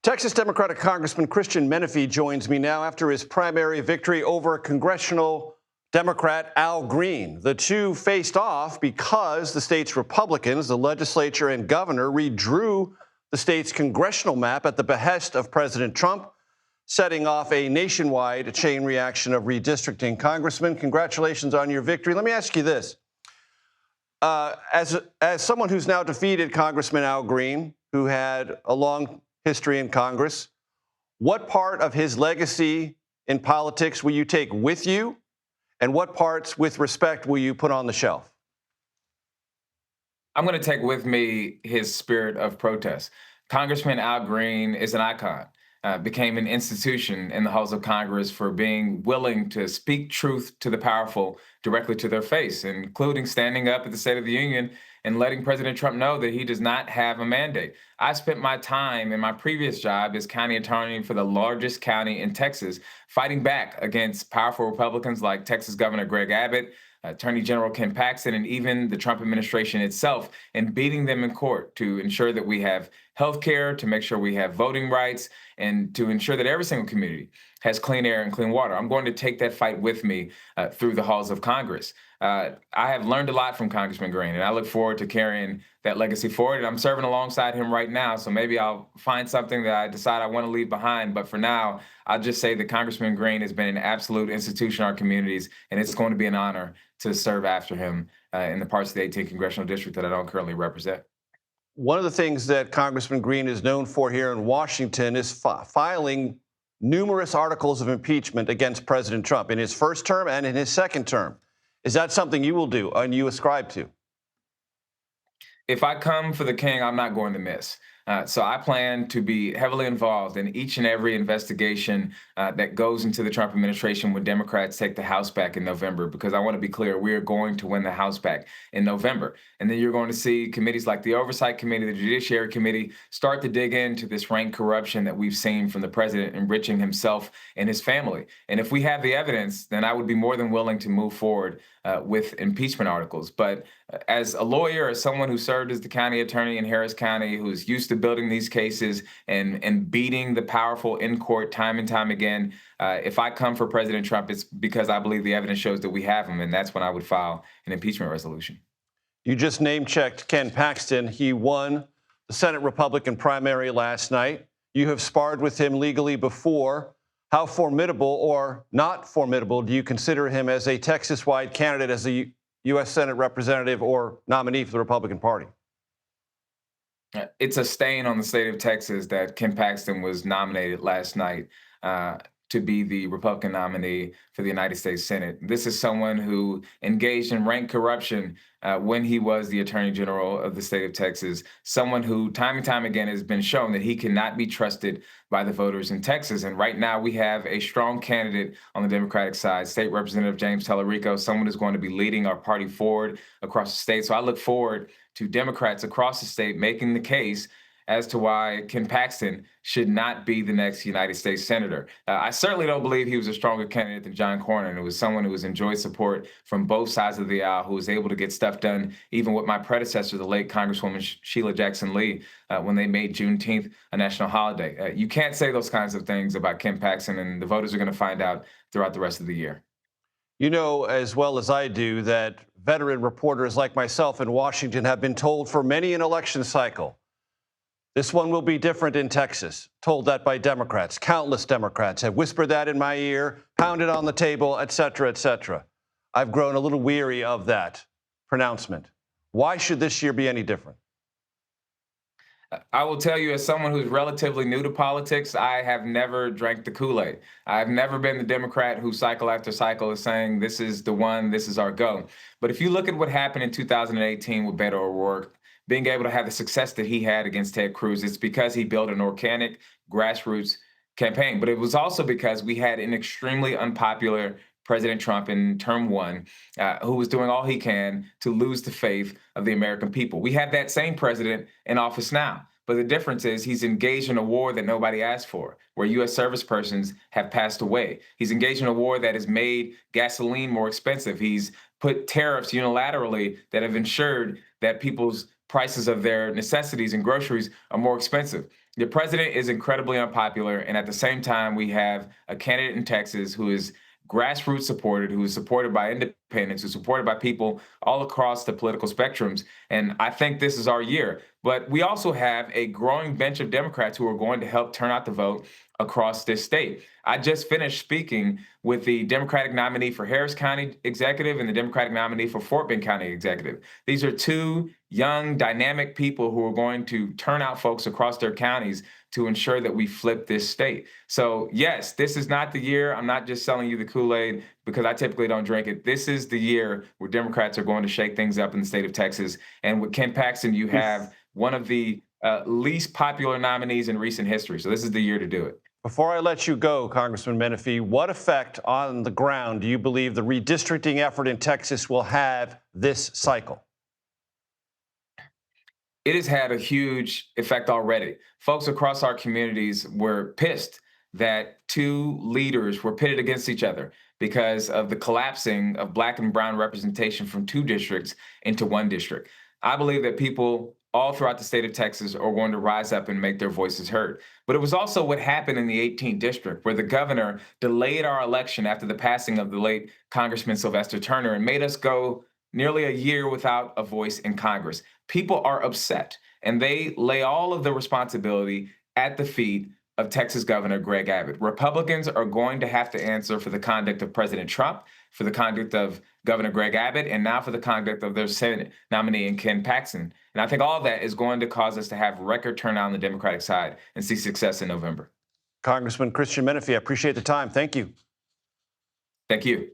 Texas Democratic Congressman Christian Menefee joins me now after his primary victory over congressional Democrat Al Green. The two faced off because the state's Republicans, the legislature and governor, redrew the state's congressional map at the behest of President Trump, setting off a nationwide chain reaction of redistricting. Congressman, congratulations on your victory. Let me ask you this. As someone who's now defeated Congressman Al Green, who had a long history in Congress, what part of his legacy in politics will you take with you, and what parts, with respect, will you put on the shelf? I'm going to take with me his spirit of protest. Congressman Al Green is an icon, became an institution in the halls of Congress for being willing to speak truth to the powerful directly to their face, including standing up at the State of the Union and letting President Trump know that he does not have a mandate. I spent my time in my previous job as county attorney for the largest county in Texas, fighting back against powerful Republicans like Texas Governor Greg Abbott, Attorney General Ken Paxton, and even the Trump administration itself, and beating them in court to ensure that we have health care, to make sure we have voting rights, and to ensure that every single community has clean air and clean water. I'm going to take that fight with me through the halls of Congress. I have learned a lot from Congressman Green, and I look forward to carrying that legacy forward. And I'm serving alongside him right now, so maybe I'll find something that I decide I want to leave behind. But for now, I'll just say that Congressman Green has been an absolute institution in our communities, and it's going to be an honor to serve after him in the parts of the 18th Congressional District that I don't currently represent. One of the things that Congressman Green is known for here in Washington is filing numerous articles of impeachment against President Trump in his first term and in his second term. Is that something you will do and you ascribe to? If I come for the king, I'm not going to miss. So I plan to be heavily involved in each and every investigation that goes into the Trump administration when Democrats take the House back in November, because I want to be clear, we are going to win the House back in November. And then you're going to see committees like the Oversight Committee, the Judiciary Committee, start to dig into this rank corruption that we've seen from the president enriching himself and his family. And if we have the evidence, then I would be more than willing to move forward with impeachment articles. But as a lawyer, as someone who served as the county attorney in Harris County, who's used to building these cases and beating the powerful in court time and time again, if I come for President Trump, it's because I believe the evidence shows that we have him, and that's when I would file an impeachment resolution. You just name-checked Ken Paxton. He won the Senate Republican primary last night. You have sparred with him legally before. How formidable or not formidable do you consider him as a Texas-wide candidate, as a U.S. Senate representative or nominee for the Republican Party? It's a stain on the state of Texas that Ken Paxton was nominated last night to be the Republican nominee for the United States Senate. This is someone who engaged in rank corruption when he was the Attorney General of the state of Texas, someone who time and time again has been shown that he cannot be trusted by the voters in Texas. And right now we have a strong candidate on the Democratic side, State Representative James Tellerico, someone who's going to be leading our party forward across the state. So I look forward to Democrats across the state making the case as to why Ken Paxton should not be the next United States Senator. I certainly don't believe he was a stronger candidate than John Cornyn. It was someone who has enjoyed support from both sides of the aisle, who was able to get stuff done, even with my predecessor, the late Congresswoman Sheila Jackson Lee, when they made Juneteenth a national holiday. You can't say those kinds of things about Ken Paxton, and the voters are going to find out throughout the rest of the year. You know as well as I do that veteran reporters like myself in Washington have been told for many an election cycle, this one will be different in Texas. Told that by Democrats. Countless Democrats have whispered that in my ear, pounded on the table, et cetera, et cetera. I've grown a little weary of that pronouncement. Why should this year be any different? I will tell you, as someone who's relatively new to politics, I have never drank the Kool-Aid. I've never been the Democrat who cycle after cycle is saying, this is the one, this is our go. But if you look at what happened in 2018 with Beto O'Rourke, being able to have the success that he had against Ted Cruz, it's because he built an organic grassroots campaign. But it was also because we had an extremely unpopular President Trump in term one, who was doing all he can to lose the faith of the American people. We have that same president in office now. But the difference is he's engaged in a war that nobody asked for, where U.S. service persons have passed away. He's engaged in a war that has made gasoline more expensive. He's put tariffs unilaterally that have ensured that people's prices of their necessities and groceries are more expensive. The president is incredibly unpopular, and at the same time, we have a candidate in Texas who is grassroots supported, who is supported by independents, who's supported by people all across the political spectrums. And I think this is our year. But we also have a growing bench of Democrats who are going to help turn out the vote across this state. I just finished speaking with the Democratic nominee for Harris County Executive and the Democratic nominee for Fort Bend County Executive. These are two young, dynamic people who are going to turn out folks across their counties to ensure that we flip this state. So, yes, this is not the year. I'm not just selling you the Kool-Aid because I typically don't drink it. This is the year where Democrats are going to shake things up in the state of Texas. And with Ken Paxton, you have one of the least popular nominees in recent history. So this is the year to do it. Before I let you go, Congressman Menefee, what effect on the ground do you believe the redistricting effort in Texas will have this cycle? It has had a huge effect already. Folks across our communities were pissed that two leaders were pitted against each other because of the collapsing of Black and brown representation from two districts into one district. I believe that people all throughout the state of Texas are going to rise up and make their voices heard. But it was also what happened in the 18th district, where the governor delayed our election after the passing of the late Congressman Sylvester Turner and made us go nearly a year without a voice in Congress. People are upset, and they lay all of the responsibility at the feet of Texas Governor Greg Abbott. Republicans are going to have to answer for the conduct of President Trump, for the conduct of Governor Greg Abbott, and now for the conduct of their Senate nominee in Ken Paxton. And I think all of that is going to cause us to have record turnout on the Democratic side and see success in November. Congressman Christian Menefee, I appreciate the time. Thank you. Thank you.